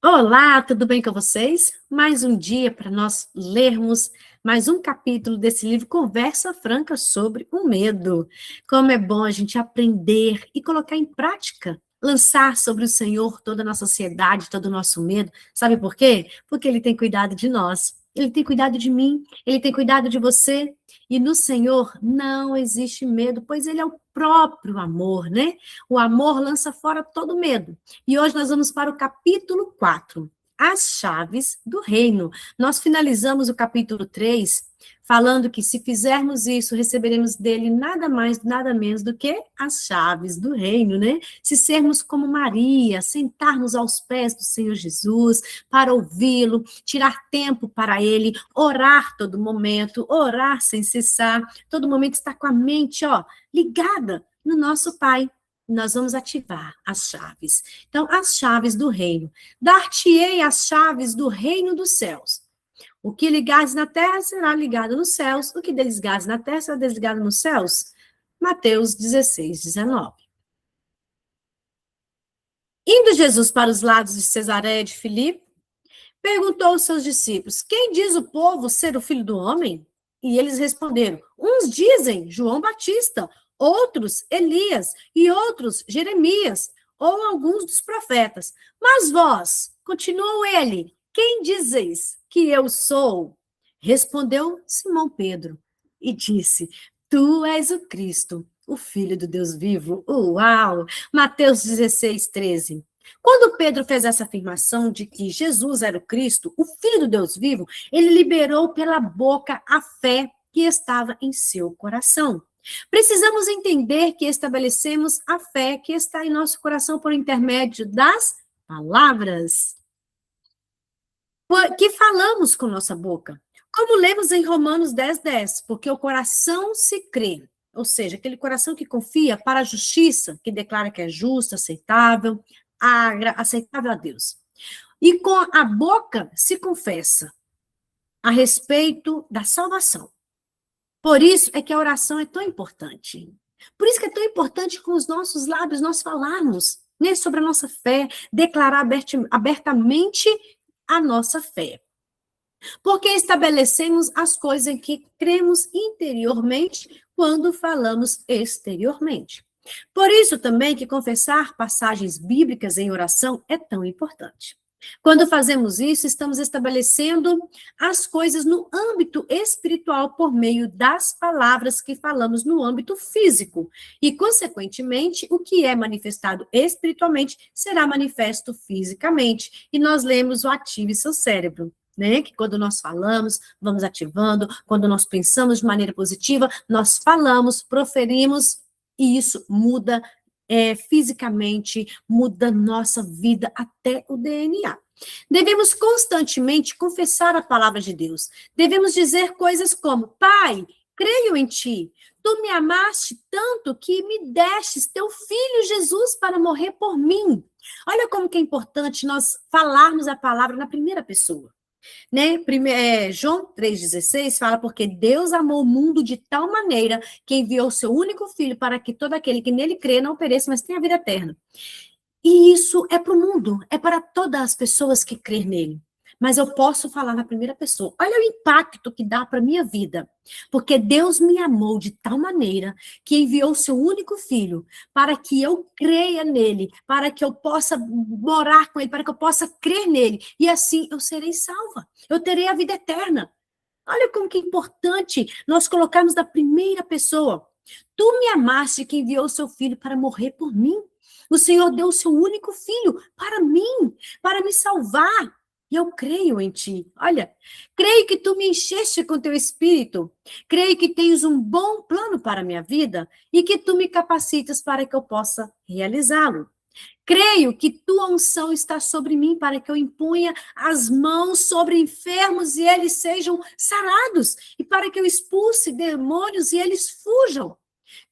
Olá, tudo bem com vocês? Mais um dia para nós lermos mais um capítulo desse livro Conversa Franca sobre o Medo. Como é bom a gente aprender e colocar em prática, lançar sobre o Senhor toda a nossa ansiedade, todo o nosso medo. Sabe por quê? Porque Ele tem cuidado de nós, Ele tem cuidado de mim, Ele tem cuidado de você. E no Senhor não existe medo, pois Ele é o próprio amor, né? O amor lança fora todo medo. E hoje nós vamos para o capítulo 4, as chaves do reino. Nós finalizamos o capítulo 3 falando que se fizermos isso, receberemos dele nada mais, nada menos do que as chaves do reino, né? Se sermos como Maria, sentarmos aos pés do Senhor Jesus para ouvi-lo, tirar tempo para ele, orar todo momento, orar sem cessar, todo momento estar com a mente, ligada no nosso Pai. Nós vamos ativar as chaves. Então, as chaves do reino. Dar-te-ei as chaves do reino dos céus. O que ligares na terra será ligado nos céus, o que desligares na terra será desligado nos céus. Mateus 16, 19. Indo Jesus para os lados de Cesareia de Filipe, perguntou aos seus discípulos: quem diz o povo ser o filho do homem? E eles responderam: uns dizem João Batista, outros Elias e outros Jeremias, ou alguns dos profetas. Mas vós, continuou ele, quem dizeis que eu sou? Respondeu Simão Pedro e disse: tu és o Cristo, o Filho do Deus vivo. Uau! Mateus 16, 13. Quando Pedro fez essa afirmação de que Jesus era o Cristo, o Filho do Deus vivo, ele liberou pela boca a fé que estava em seu coração. Precisamos entender que estabelecemos a fé que está em nosso coração por intermédio das palavras que falamos com nossa boca. Como lemos em Romanos 10, 10, porque o coração se crê, ou seja, aquele coração que confia para a justiça, que declara que é justo, aceitável a Deus. E com a boca se confessa a respeito da salvação. Por isso é que a oração é tão importante. Por isso que é tão importante com os nossos lábios nós falarmos, né, sobre a nossa fé, declarar abertamente a nossa fé. Porque estabelecemos as coisas em que cremos interiormente quando falamos exteriormente. Por isso também que confessar passagens bíblicas em oração é tão importante. Quando fazemos isso, estamos estabelecendo as coisas no âmbito espiritual por meio das palavras que falamos no âmbito físico. E, consequentemente, o que é manifestado espiritualmente será manifesto fisicamente. E nós lemos o Ative Seu Cérebro. Né? Que quando nós falamos, vamos ativando, quando nós pensamos de maneira positiva, nós falamos, proferimos, e isso muda fisicamente, muda nossa vida até o DNA. Devemos constantemente confessar a palavra de Deus. Devemos dizer coisas como: Pai, creio em ti. Tu me amaste tanto que me destes teu filho Jesus para morrer por mim. Olha como que é importante nós falarmos a palavra na primeira pessoa. Né? João 3,16 fala: porque Deus amou o mundo de tal maneira que enviou o seu único filho para que todo aquele que nele crê não pereça, mas tenha vida eterna. E isso é para o mundo, é para todas as pessoas que crêem nele. Mas eu posso falar na primeira pessoa. Olha o impacto que dá para a minha vida. Porque Deus me amou de tal maneira que enviou o seu único filho para que eu creia nele, para que eu possa morar com ele, para que eu possa crer nele. E assim eu serei salva. Eu terei a vida eterna. Olha como que é importante nós colocarmos da primeira pessoa. Tu me amaste que enviou o seu filho para morrer por mim. O Senhor deu o seu único filho para mim, para me salvar. E eu creio em ti. Olha, creio que tu me encheste com teu espírito. Creio que tens um bom plano para a minha vida e que tu me capacitas para que eu possa realizá-lo. Creio que tua unção está sobre mim para que eu imponha as mãos sobre enfermos e eles sejam sarados, e para que eu expulse demônios e eles fujam.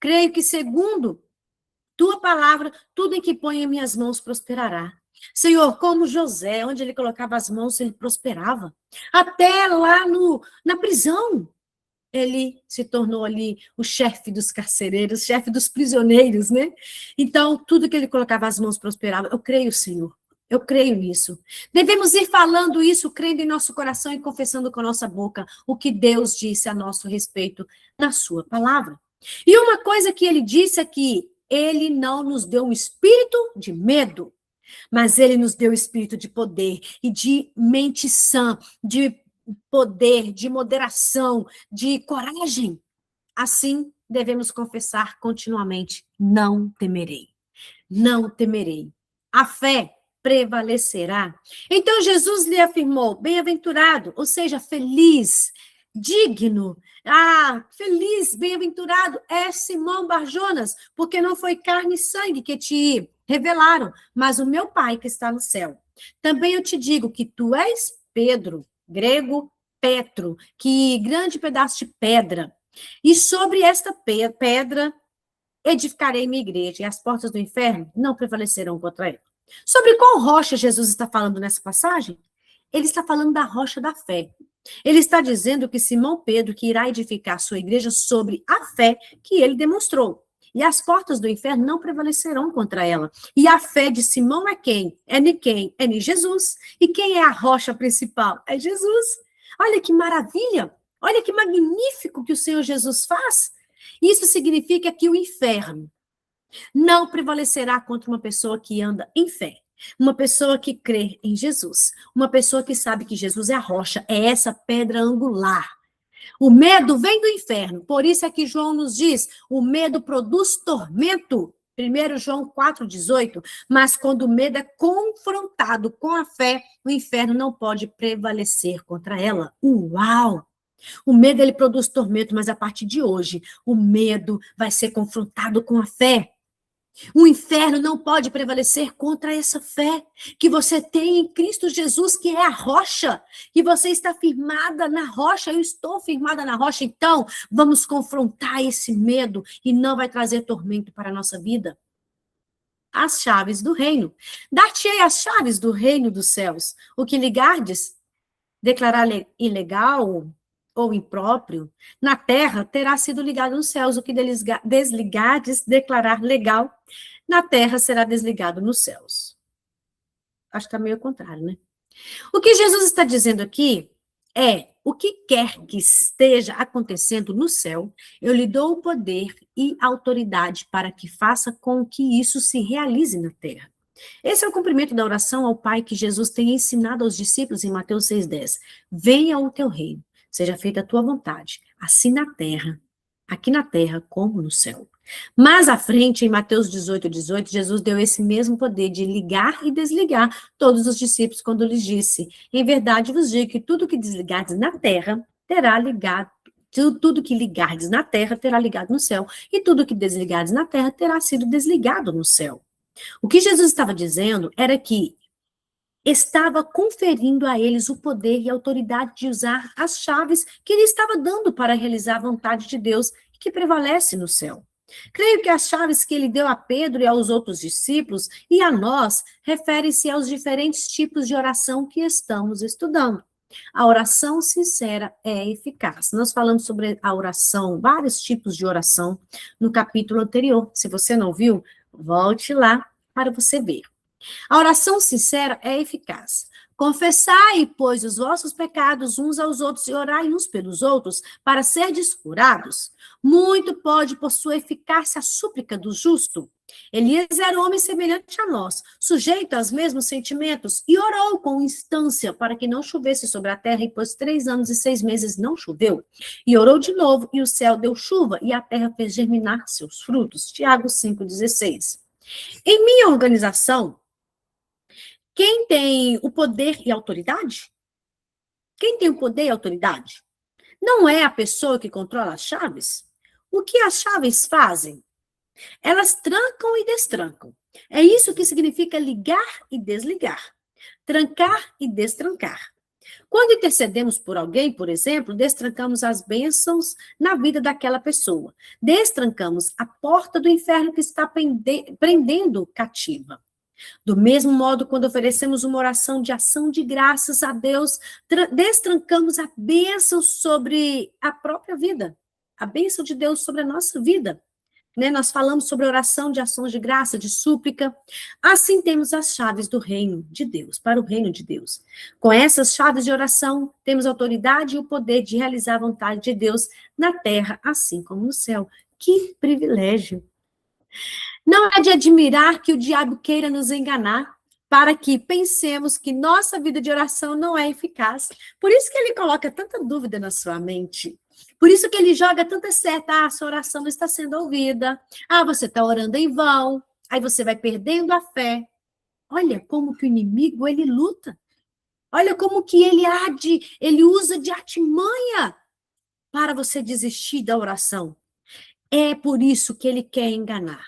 Creio que, segundo tua palavra, tudo em que ponha minhas mãos prosperará. Senhor, como José, onde ele colocava as mãos, ele prosperava. Até lá na prisão, ele se tornou ali o chefe dos carcereiros, chefe dos prisioneiros, né? Então, tudo que ele colocava as mãos prosperava. Eu creio, Senhor. Eu creio nisso. Devemos ir falando isso, crendo em nosso coração e confessando com a nossa boca o que Deus disse a nosso respeito na sua palavra. E uma coisa que ele disse é que ele não nos deu um espírito de medo, mas ele nos deu espírito de poder e de mente sã, de poder, de moderação, de coragem. Assim, devemos confessar continuamente: não temerei, não temerei. A fé prevalecerá. Então Jesus lhe afirmou: bem-aventurado, ou seja, feliz, digno. Feliz, bem-aventurado é Simão Barjonas, porque não foi carne e sangue que te revelaram, mas o meu Pai que está no céu. Também eu te digo que tu és Pedro, grego Petro, que grande pedaço de pedra. E sobre esta pedra edificarei minha igreja, e as portas do inferno não prevalecerão contra ela. Sobre qual rocha Jesus está falando nessa passagem? Ele está falando da rocha da fé. Ele está dizendo que Simão Pedro que irá edificar sua igreja sobre a fé que ele demonstrou. E as portas do inferno não prevalecerão contra ela. E a fé de Simão é quem? É de quem? É de Jesus. E quem é a rocha principal? É Jesus. Olha que maravilha! Olha que magnífico que o Senhor Jesus faz. Isso significa que o inferno não prevalecerá contra uma pessoa que anda em fé. Uma pessoa que crê em Jesus. Uma pessoa que sabe que Jesus é a rocha, é essa pedra angular. O medo vem do inferno. Por isso é que João nos diz: o medo produz tormento. 1 João 4,18. Mas quando o medo é confrontado com a fé, o inferno não pode prevalecer contra ela. Uau! O medo, ele produz tormento, mas a partir de hoje, o medo vai ser confrontado com a fé. O inferno não pode prevalecer contra essa fé que você tem em Cristo Jesus, que é a rocha, que você está firmada na rocha. Eu estou firmada na rocha, então vamos confrontar esse medo e não vai trazer tormento para a nossa vida. As chaves do reino. Dar-te-ei as chaves do reino dos céus. O que ligardes, declarar ilegal ou impróprio na terra terá sido ligado nos céus. O que desligardes, declarar legal na terra será desligado nos céus. Acho que está meio ao contrário, né? O que Jesus está dizendo aqui é: o que quer que esteja acontecendo no céu, eu lhe dou o poder e autoridade para que faça com que isso se realize na terra. Esse é o cumprimento da oração ao Pai que Jesus tem ensinado aos discípulos em Mateus 6,10. Venha o teu reino, seja feita a tua vontade, assim na terra, aqui na terra como no céu. Mais à frente, em Mateus 18,18, Jesus deu esse mesmo poder de ligar e desligar todos os discípulos quando lhes disse: em verdade vos digo que tudo que desligardes na terra terá ligado, tudo que ligardes na terra terá ligado no céu, e tudo que desligardes na terra terá sido desligado no céu. O que Jesus estava dizendo era que estava conferindo a eles o poder e a autoridade de usar as chaves que ele estava dando para realizar a vontade de Deus que prevalece no céu. Creio que as chaves que ele deu a Pedro e aos outros discípulos e a nós referem-se aos diferentes tipos de oração que estamos estudando. A oração sincera é eficaz. Nós falamos sobre a oração, vários tipos de oração, no capítulo anterior. Se você não viu, volte lá para você ver. A oração sincera é eficaz. Confessai, pois, os vossos pecados uns aos outros e orai uns pelos outros para serdes curados. Muito pode, por sua eficácia, a súplica do justo. Elias era homem semelhante a nós, sujeito aos mesmos sentimentos, e orou com instância para que não chovesse sobre a terra, e pois 3 anos e 6 meses não choveu. E orou de novo, e o céu deu chuva, e a terra fez germinar seus frutos. Tiago 5,16. Em minha organização, quem tem o poder e autoridade? Quem tem o poder e autoridade? Não é a pessoa que controla as chaves? O que as chaves fazem? Elas trancam e destrancam. É isso que significa ligar e desligar. Trancar e destrancar. Quando intercedemos por alguém, por exemplo, destrancamos as bênçãos na vida daquela pessoa. Destrancamos a porta do inferno que está prendendo cativa. Do mesmo modo, quando oferecemos uma oração de ação de graças a Deus, destrancamos a bênção sobre a própria vida, a bênção de Deus sobre a nossa vida. né? Nós falamos sobre oração de ações de graça, de súplica. Assim temos as chaves do reino de Deus, para o reino de Deus. Com essas chaves de oração, temos autoridade e o poder de realizar a vontade de Deus na terra, assim como no céu. Que privilégio! Não é de admirar que o diabo queira nos enganar, para que pensemos que nossa vida de oração não é eficaz. Por isso que ele coloca tanta dúvida na sua mente. Por isso que ele joga tanta certa, sua oração não está sendo ouvida. Você está orando em vão. Aí você vai perdendo a fé. Olha como que o inimigo, ele luta. Olha como que ele usa de artimanha para você desistir da oração. É por isso que ele quer enganar,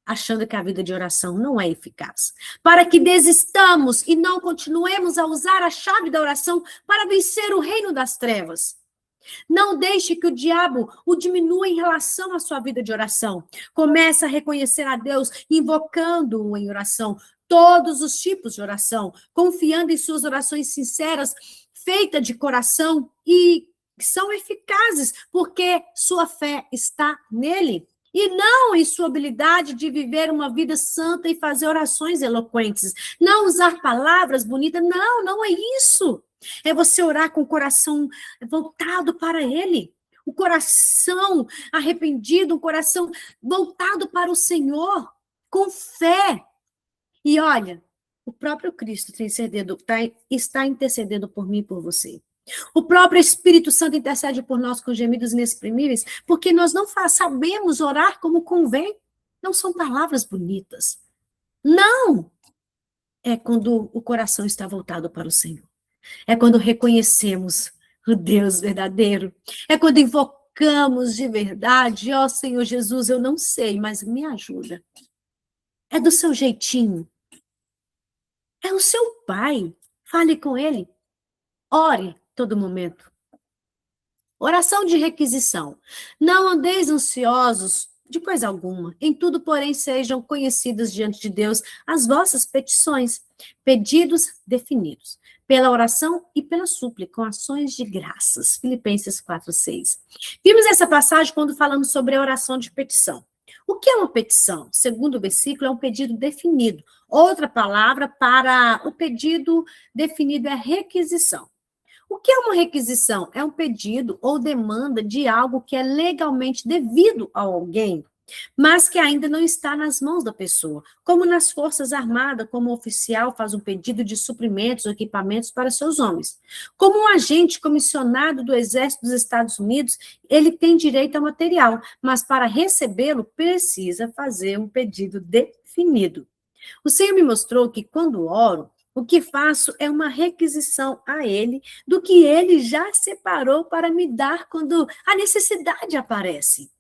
achando que a vida de oração não é eficaz. Para que desistamos e não continuemos a usar a chave da oração para vencer o reino das trevas. Não deixe que o diabo o diminua em relação à sua vida de oração. Comece a reconhecer a Deus, invocando-o em oração, todos os tipos de oração, confiando em suas orações sinceras, feitas de coração e são eficazes, porque sua fé está nele. E não em sua habilidade de viver uma vida santa e fazer orações eloquentes. Não usar palavras bonitas. Não, não é isso. É você orar com o coração voltado para ele. O coração arrependido, um coração voltado para o Senhor, com fé. E olha, o próprio Cristo está intercedendo por mim e por você. O próprio Espírito Santo intercede por nós com gemidos inexprimíveis, porque nós não sabemos orar como convém. Não são palavras bonitas. Não! É quando o coração está voltado para o Senhor. É quando reconhecemos o Deus verdadeiro. É quando invocamos de verdade, Senhor Jesus, eu não sei, mas me ajuda. É do seu jeitinho. É o seu Pai. Fale com Ele. Ore todo momento. Oração de requisição. Não andeis ansiosos de coisa alguma. Em tudo, porém, sejam conhecidas diante de Deus as vossas petições, pedidos definidos, pela oração e pela súplica, com ações de graças. Filipenses 4:6. Vimos essa passagem quando falamos sobre a oração de petição. O que é uma petição? Segundo o versículo, é um pedido definido. Outra palavra para o pedido definido é requisição. O que é uma requisição? É um pedido ou demanda de algo que é legalmente devido a alguém, mas que ainda não está nas mãos da pessoa. Como nas Forças Armadas, como o oficial faz um pedido de suprimentos ou equipamentos para seus homens. Como um agente comissionado do Exército dos Estados Unidos, ele tem direito ao material, mas para recebê-lo precisa fazer um pedido definido. O Senhor me mostrou que quando oro, o que faço é uma requisição a Ele do que Ele já separou para me dar quando a necessidade aparece.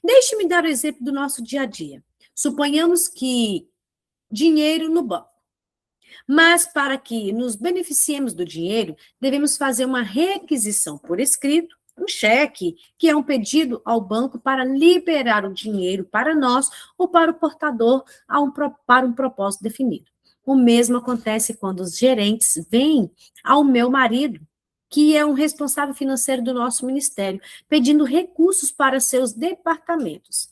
Deixe-me dar o exemplo do nosso dia a dia. Suponhamos que dinheiro no banco. Mas para que nos beneficiemos do dinheiro, devemos fazer uma requisição por escrito, um cheque, que é um pedido ao banco para liberar o dinheiro para nós ou para o portador para um propósito definido. O mesmo acontece quando os gerentes vêm ao meu marido, que é um responsável financeiro do nosso ministério, pedindo recursos para seus departamentos.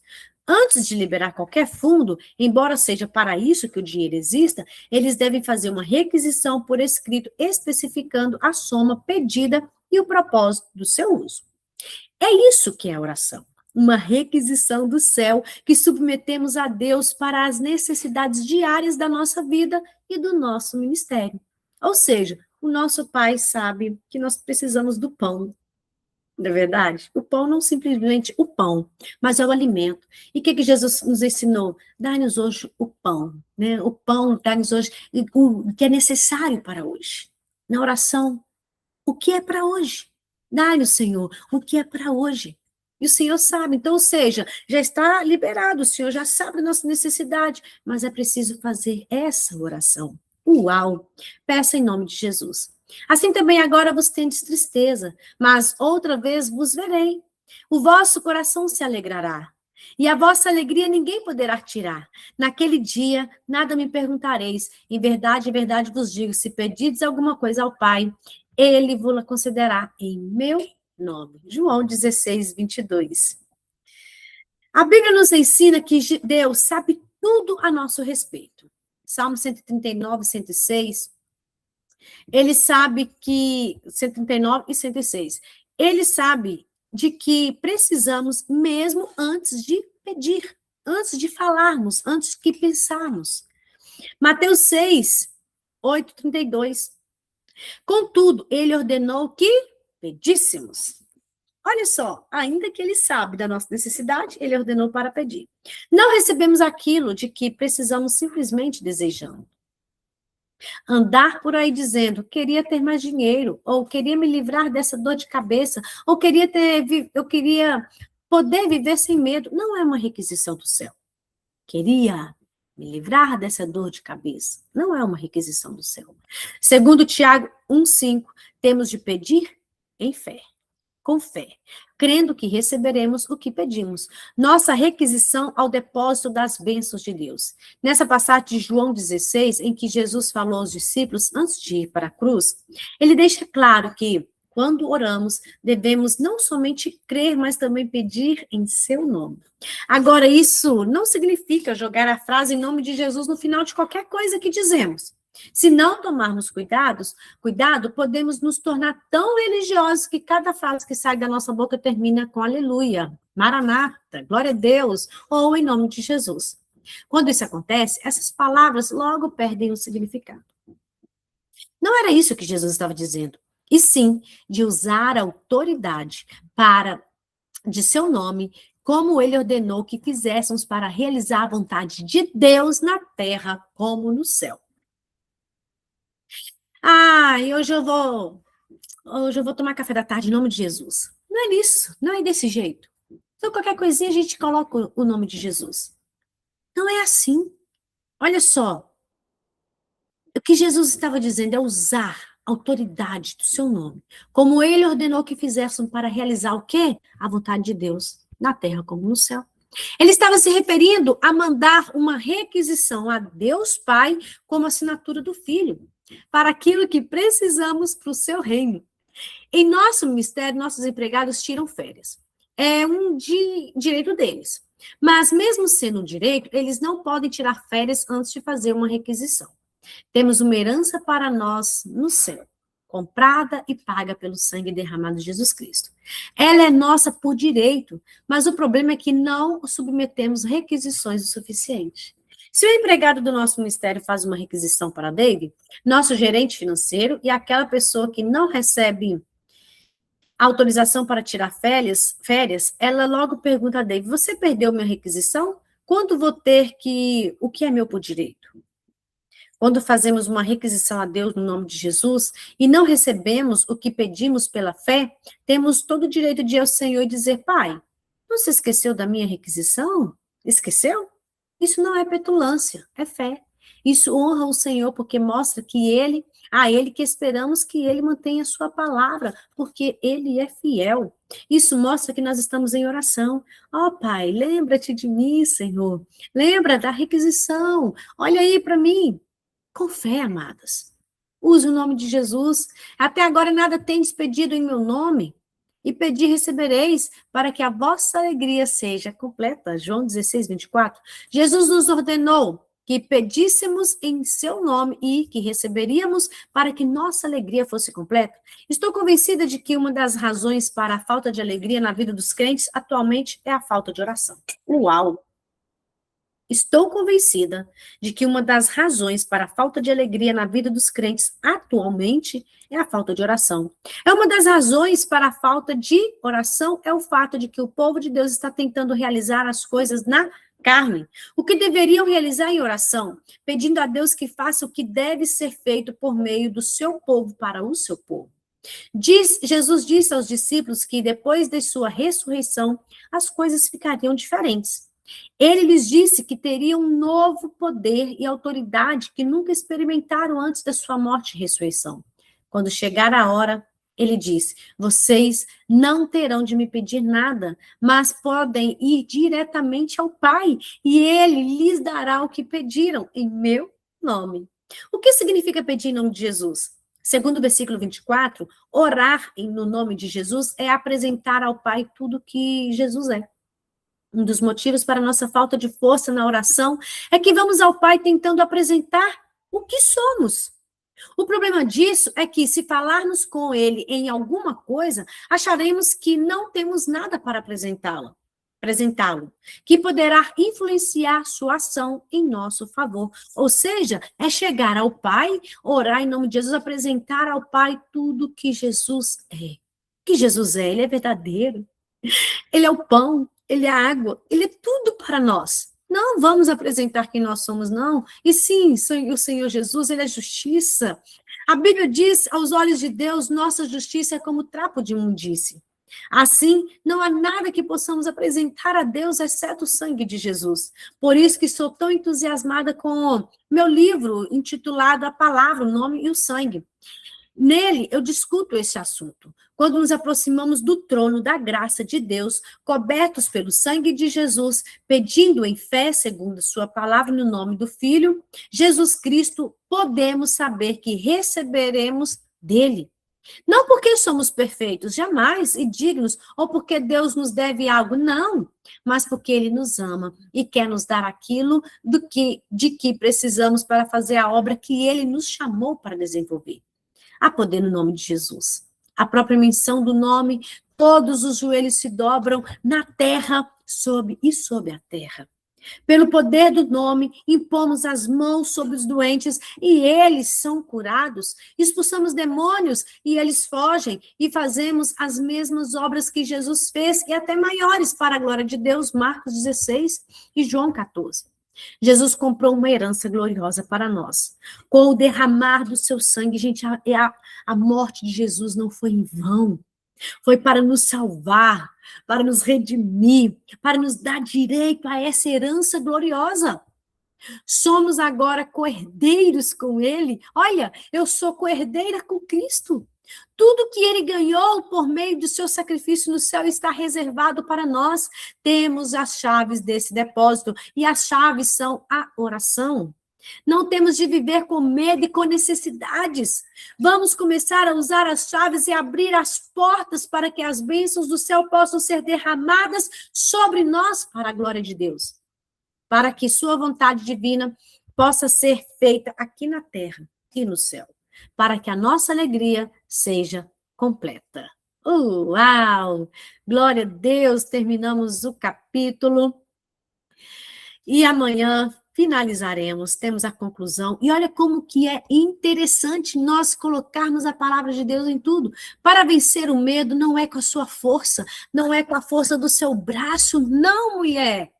Antes de liberar qualquer fundo, embora seja para isso que o dinheiro exista, eles devem fazer uma requisição por escrito especificando a soma pedida e o propósito do seu uso. É isso que é a oração. Uma requisição do céu que submetemos a Deus para as necessidades diárias da nossa vida e do nosso ministério. Ou seja, o nosso Pai sabe que nós precisamos do pão, não é verdade? O pão não simplesmente o pão, mas é o alimento. E o que Jesus nos ensinou? Dá-nos hoje o pão, né? O pão dá-nos hoje o que é necessário para hoje. Na oração, o que é para hoje? Dá-nos, Senhor, o que é para hoje. E o Senhor sabe, então, ou seja, já está liberado, o Senhor já sabe a nossa necessidade, mas é preciso fazer essa oração. Uau! Peça em nome de Jesus. Assim também agora vos tendes tristeza, mas outra vez vos verei. O vosso coração se alegrará, e a vossa alegria ninguém poderá tirar. Naquele dia, nada me perguntareis. Em verdade vos digo, se pedirdes alguma coisa ao Pai, Ele vos concederá em meu nome. João 16:22. A Bíblia nos ensina que Deus sabe tudo a nosso respeito. Salmo 139, 106. Ele sabe que 139 e 106. Ele sabe de que precisamos mesmo antes de pedir, antes de falarmos, antes que pensarmos. Mateus 6, 8, 32. Contudo, ele ordenou que pedíssemos. Olha só, ainda que ele sabe da nossa necessidade, ele ordenou para pedir. Não recebemos aquilo de que precisamos simplesmente desejando. Andar por aí dizendo, queria ter mais dinheiro, ou queria me livrar dessa dor de cabeça, ou eu queria poder viver sem medo, não é uma requisição do céu. Queria me livrar dessa dor de cabeça, não é uma requisição do céu. Segundo Tiago 1,5, temos de pedir em fé, com fé, crendo que receberemos o que pedimos. Nossa requisição ao depósito das bênçãos de Deus. Nessa passagem de João 16, em que Jesus falou aos discípulos antes de ir para a cruz, ele deixa claro que, quando oramos, devemos não somente crer, mas também pedir em seu nome. Agora, isso não significa jogar a frase em nome de Jesus no final de qualquer coisa que dizemos. Se não tomarmos cuidado, podemos nos tornar tão religiosos que cada frase que sai da nossa boca termina com aleluia, maranata, glória a Deus, ou em nome de Jesus. Quando isso acontece, essas palavras logo perdem o significado. Não era isso que Jesus estava dizendo, e sim de usar a autoridade de seu nome, como ele ordenou que fizéssemos para realizar a vontade de Deus na terra como no céu. E hoje eu vou tomar café da tarde em nome de Jesus. Não é isso, não é desse jeito. Então, qualquer coisinha a gente coloca o nome de Jesus. Não é assim. Olha só, o que Jesus estava dizendo é usar a autoridade do seu nome, como ele ordenou que fizéssemos para realizar o quê? A vontade de Deus, na terra como no céu. Ele estava se referindo a mandar uma requisição a Deus Pai como assinatura do Filho, para aquilo que precisamos para o seu reino. Em nosso ministério, nossos empregados tiram férias. É um direito deles. Mas mesmo sendo um direito, eles não podem tirar férias antes de fazer uma requisição. Temos uma herança para nós no céu, comprada e paga pelo sangue derramado de Jesus Cristo. Ela é nossa por direito, mas o problema é que não submetemos requisições o suficiente. Se o empregado do nosso ministério faz uma requisição para David, nosso gerente financeiro e aquela pessoa que não recebe autorização para tirar férias, ela logo pergunta a David, você perdeu minha requisição? Quando vou ter o que é meu por direito? Quando fazemos uma requisição a Deus no nome de Jesus e não recebemos o que pedimos pela fé, temos todo o direito de ir ao Senhor e dizer, Pai, não se esqueceu da minha requisição? Esqueceu? Isso não é petulância, é fé. Isso honra o Senhor porque mostra que Ele que esperamos que Ele mantenha a sua palavra, porque Ele é fiel. Isso mostra que nós estamos em oração. Pai, lembra-te de mim, Senhor. Lembra da requisição. Olha aí para mim. Com fé, amadas. Use o nome de Jesus. Até agora nada tendes pedido em meu nome. E pedi recebereis, para que a vossa alegria seja completa. João 16, 24. Jesus nos ordenou que pedíssemos em seu nome e que receberíamos para que nossa alegria fosse completa. Estou convencida de que uma das razões para a falta de alegria na vida dos crentes atualmente é a falta de oração. Uau! Estou convencida de que uma das razões para a falta de alegria na vida dos crentes atualmente é a falta de oração. É uma das razões para a falta de oração é o fato de que o povo de Deus está tentando realizar as coisas na carne, o que deveriam realizar em oração, pedindo a Deus que faça o que deve ser feito por meio do seu povo para o seu povo. Jesus disse aos discípulos que depois de sua ressurreição, as coisas ficariam diferentes. Ele lhes disse que teriam um novo poder e autoridade que nunca experimentaram antes da sua morte e ressurreição. Quando chegar a hora, ele disse, vocês não terão de me pedir nada, mas podem ir diretamente ao Pai, e ele lhes dará o que pediram em meu nome. O que significa pedir em nome de Jesus? Segundo o versículo 24, orar no nome de Jesus é apresentar ao Pai tudo que Jesus é. Um dos motivos para a nossa falta de força na oração é que vamos ao Pai tentando apresentar o que somos. O problema disso é que, se falarmos com Ele em alguma coisa, acharemos que não temos nada para apresentá-lo, que poderá influenciar sua ação em nosso favor. Ou seja, é chegar ao Pai, orar em nome de Jesus, apresentar ao Pai tudo que Jesus é. Que Jesus é, Ele é verdadeiro, Ele é o pão, Ele é a água, Ele é tudo para nós. Não vamos apresentar quem nós somos, não. E sim, o Senhor Jesus, Ele é justiça. A Bíblia diz, aos olhos de Deus, nossa justiça é como trapo de imundície. Assim, não há nada que possamos apresentar a Deus, exceto o sangue de Jesus. Por isso que sou tão entusiasmada com meu livro, intitulado A Palavra, o Nome e o Sangue. Nele, eu discuto esse assunto. Quando nos aproximamos do trono da graça de Deus, cobertos pelo sangue de Jesus, pedindo em fé, segundo sua palavra, no nome do Filho, Jesus Cristo, podemos saber que receberemos dele. Não porque somos perfeitos, jamais, e dignos, ou porque Deus nos deve algo, não, mas porque Ele nos ama e quer nos dar aquilo de que precisamos para fazer a obra que Ele nos chamou para desenvolver. Há poder no nome de Jesus. A própria menção do nome, todos os joelhos se dobram na terra sob a terra. Pelo poder do nome, impomos as mãos sobre os doentes e eles são curados. Expulsamos demônios e eles fogem. E fazemos as mesmas obras que Jesus fez e até maiores para a glória de Deus. Marcos 16 e João 14. Jesus comprou uma herança gloriosa para nós. Com o derramar do seu sangue, gente, a morte de Jesus não foi em vão. Foi para nos salvar, para nos redimir, para nos dar direito a essa herança gloriosa. Somos agora co-herdeiros com Ele. Olha, eu sou co-herdeira com Cristo. Tudo que Ele ganhou por meio do seu sacrifício no céu está reservado para nós. Temos as chaves desse depósito e as chaves são a oração. Não temos de viver com medo e com necessidades. Vamos começar a usar as chaves e abrir as portas para que as bênçãos do céu possam ser derramadas sobre nós para a glória de Deus. Para que sua vontade divina possa ser feita aqui na terra e no céu. Para que a nossa alegria seja completa. Uau! Glória a Deus! Terminamos o capítulo. E amanhã finalizaremos, temos a conclusão. E olha como que é interessante nós colocarmos a palavra de Deus em tudo. Para vencer o medo não é com a sua força, não é com a força do seu braço, não, mulher.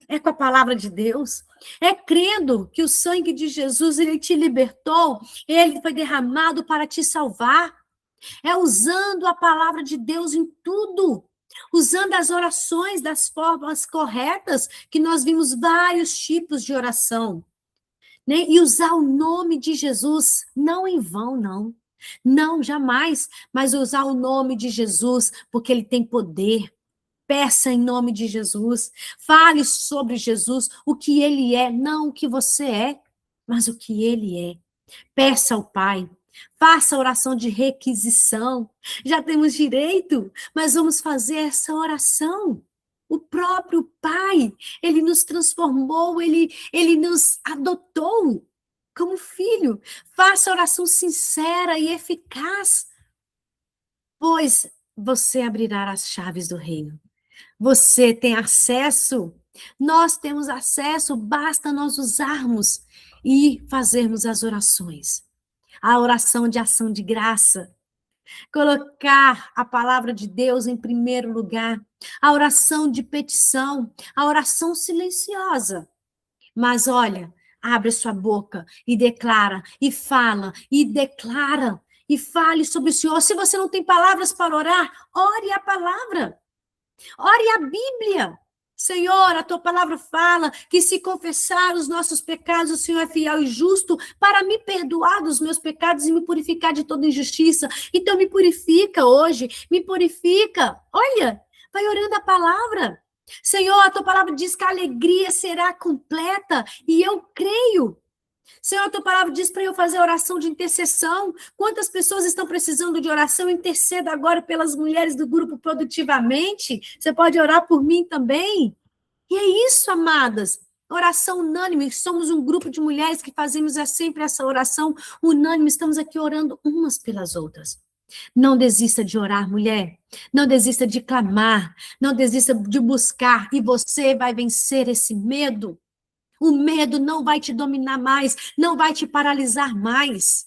É com a palavra de Deus. É crendo que o sangue de Jesus, ele te libertou, ele foi derramado para te salvar. É usando a palavra de Deus em tudo. Usando as orações das formas corretas, que nós vimos vários tipos de oração. Né? E usar o nome de Jesus, não em vão, não. Não, jamais. Mas usar o nome de Jesus, porque ele tem poder. Peça em nome de Jesus. Fale sobre Jesus, o que ele é, não o que você é, mas o que ele é. Peça ao Pai. Faça a oração de requisição. Já temos direito, mas vamos fazer essa oração. O próprio Pai, ele nos transformou, ele nos adotou como filho. Faça a oração sincera e eficaz, pois você abrirá as chaves do reino. Você tem acesso, nós temos acesso, basta nós usarmos e fazermos as orações. A oração de ação de graça, colocar a palavra de Deus em primeiro lugar, a oração de petição, a oração silenciosa. Mas olha, abre sua boca e declara, e fala, e declara, e fale sobre o Senhor. Se você não tem palavras para orar, ore a palavra. Ore a Bíblia. Senhor, a tua palavra fala que se confessar os nossos pecados, o Senhor é fiel e justo para me perdoar dos meus pecados e me purificar de toda injustiça. Então me purifica hoje, me purifica. Olha, vai orando a palavra. Senhor, a tua palavra diz que a alegria será completa e eu creio. Senhor, a tua palavra diz para eu fazer oração de intercessão. Quantas pessoas estão precisando de oração? Interceda agora pelas mulheres do grupo Produtivamente. Você pode orar por mim também. E é isso, amadas. Oração unânime. Somos um grupo de mulheres que fazemos sempre essa oração unânime. Estamos aqui orando umas pelas outras. Não desista de orar, mulher. Não desista de clamar. Não desista de buscar. E você vai vencer esse medo. O medo não vai te dominar mais. Não vai te paralisar mais.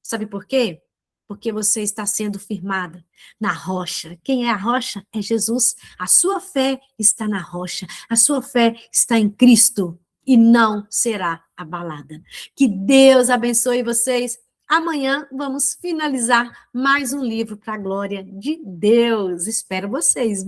Sabe por quê? Porque você está sendo firmada na rocha. Quem é a rocha? É Jesus. A sua fé está na rocha. A sua fé está em Cristo e não será abalada. Que Deus abençoe vocês. Amanhã vamos finalizar mais um livro para a glória de Deus. Espero vocês.